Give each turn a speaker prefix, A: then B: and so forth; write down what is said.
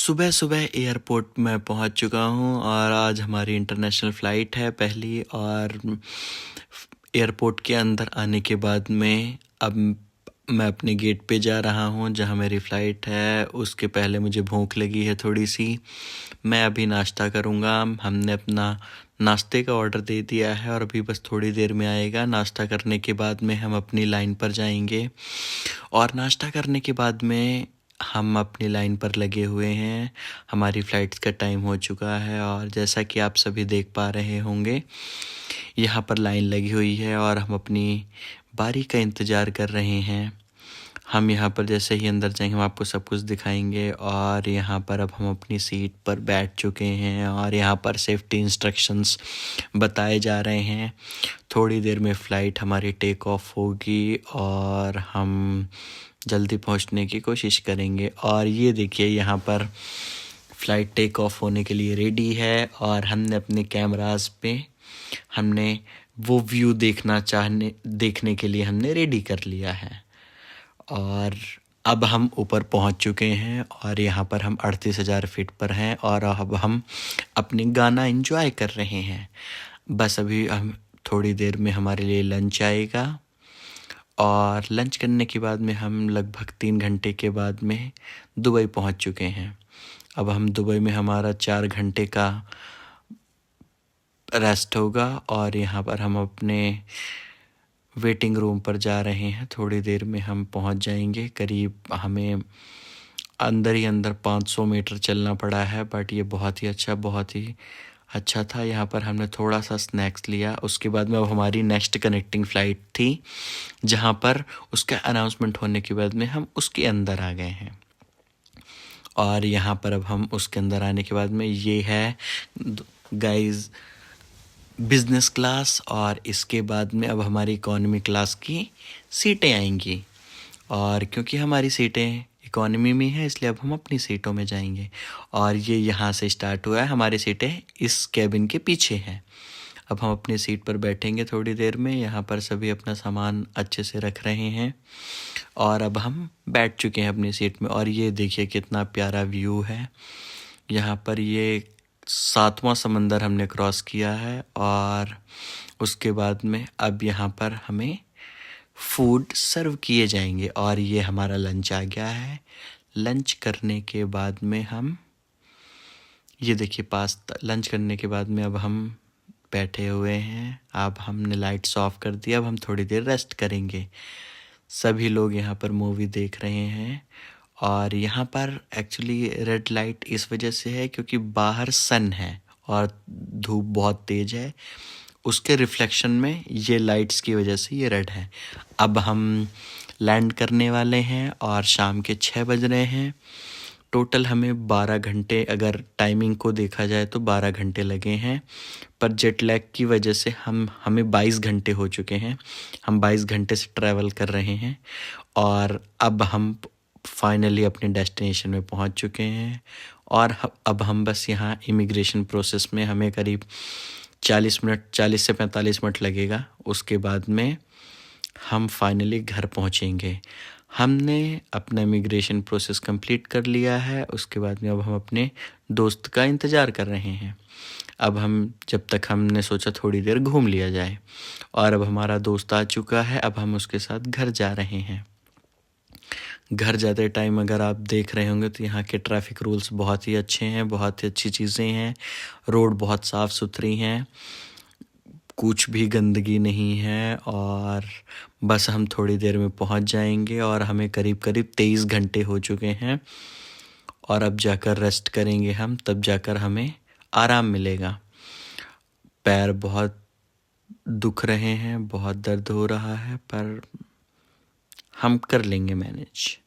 A: सुबह-सुबह एयरपोर्ट में पहुंच चुका हूं और आज हमारी इंटरनेशनल फ़्लाइट है पहली। और एयरपोर्ट के अंदर आने के बाद में अब मैं अपने गेट पे जा रहा हूं जहां मेरी फ़्लाइट है। उसके पहले मुझे भूख लगी है थोड़ी सी। मैं अभी नाश्ता करूंगा। हमने अपना नाश्ते का ऑर्डर दे दिया है और अभी बस थोड़ी देर में आएगा। नाश्ता करने के बाद में हम अपनी लाइन पर जाएंगे और नाश्ता करने के बाद में हम अपनी लाइन पर लगे हुए हैं। हमारी फ़्लाइट्स का टाइम हो चुका है और जैसा कि आप सभी देख पा रहे होंगे, यहाँ पर लाइन लगी हुई है और हम अपनी बारी का इंतज़ार कर रहे हैं। हम यहाँ पर जैसे ही अंदर जाएंगे हम आपको सब कुछ दिखाएंगे। और यहाँ पर अब हम अपनी सीट पर बैठ चुके हैं और यहाँ पर सेफ्टी इंस्ट्रक्शंस बताए जा रहे हैं। थोड़ी देर में फ़्लाइट हमारी टेक ऑफ होगी और हम जल्दी पहुंचने की कोशिश करेंगे। और ये देखिए, यहाँ पर फ़्लाइट टेक ऑफ होने के लिए रेडी है और हमने अपने कैमरास पे हमने वो व्यू देखने के लिए हमने रेडी कर लिया है। और अब हम ऊपर पहुंच चुके हैं और यहाँ पर हम 38,000 फीट पर हैं और अब हम अपने गाना एंजॉय कर रहे हैं। बस अभी हम थोड़ी देर में हमारे लिए लंच आएगा और लंच करने के बाद में हम लगभग 3 घंटे के बाद में दुबई पहुंच चुके हैं। अब हम दुबई में हमारा 4 घंटे का रेस्ट होगा और यहाँ पर हम अपने वेटिंग रूम पर जा रहे हैं। थोड़ी देर में हम पहुंच जाएंगे। करीब हमें अंदर ही अंदर 500 मीटर चलना पड़ा है, बट ये बहुत ही अच्छा था। यहाँ पर हमने थोड़ा सा स्नैक्स लिया। उसके बाद में अब हमारी नेक्स्ट कनेक्टिंग फ़्लाइट थी जहाँ पर उसका अनाउंसमेंट होने के बाद में हम उसके अंदर आ गए हैं। और यहाँ पर अब हम उसके अंदर आने के बाद में ये है गाइस बिज़नेस क्लास और इसके बाद में अब हमारी इकॉनमी क्लास की सीटें आएंगी। और क्योंकि हमारी सीटें इकॉनमी में है इसलिए अब हम अपनी सीटों में जाएंगे। और ये यहाँ से स्टार्ट हुआ है, हमारी सीटें इस कैबिन के पीछे हैं। अब हम अपनी सीट पर बैठेंगे थोड़ी देर में। यहाँ पर सभी अपना सामान अच्छे से रख रहे हैं और अब हम बैठ चुके हैं अपनी सीट में। और ये देखिए कितना प्यारा व्यू है। यहाँ पर ये 7वां समंदर हमने क्रॉस किया है और उसके बाद में अब यहाँ पर हमें फूड सर्व किए जाएंगे। और ये हमारा लंच आ गया है। लंच करने के बाद में हम ये देखिए पास्ता लंच करने के बाद में अब हम बैठे हुए हैं। अब हमने लाइट्स ऑफ कर दिया। अब हम थोड़ी देर रेस्ट करेंगे। सभी लोग यहाँ पर मूवी देख रहे हैं और यहाँ पर एक्चुअली रेड लाइट इस वजह से है क्योंकि बाहर सन है और धूप बहुत तेज़ है। उसके रिफ्लेक्शन में ये लाइट्स की वजह से ये रेड है। अब हम लैंड करने वाले हैं और शाम के 6 बज रहे हैं। टोटल हमें 12 घंटे, अगर टाइमिंग को देखा जाए तो 12 घंटे लगे हैं, पर जेट लैग की वजह से हमें 22 घंटे हो चुके हैं। हम 22 घंटे से ट्रैवल कर रहे हैं और अब हम फाइनली अपने डेस्टिनेशन में पहुंच चुके हैं। और अब हम बस यहाँ इमिग्रेशन प्रोसेस में हमें करीब 40 से 45 मिनट लगेगा। उसके बाद में हम फाइनली घर पहुंचेंगे। हमने अपना इमिग्रेशन प्रोसेस कंप्लीट कर लिया है। उसके बाद में अब हम अपने दोस्त का इंतज़ार कर रहे हैं। अब जब तक हमने सोचा थोड़ी देर घूम लिया जाए और अब हमारा दोस्त आ चुका है। अब हम उसके साथ घर जा रहे हैं। घर जाते टाइम अगर आप देख रहे होंगे तो यहाँ के ट्रैफिक रूल्स बहुत ही अच्छे हैं, बहुत ही अच्छी चीज़ें हैं। रोड बहुत साफ़ सुथरी हैं, कुछ भी गंदगी नहीं है। और बस हम थोड़ी देर में पहुँच जाएंगे और हमें करीब 23 घंटे हो चुके हैं और अब जाकर रेस्ट करेंगे हम, तब जाकर हमें आराम मिलेगा। पैर बहुत दुख रहे हैं, बहुत दर्द हो रहा है, पर हम कर लेंगे मैनेज।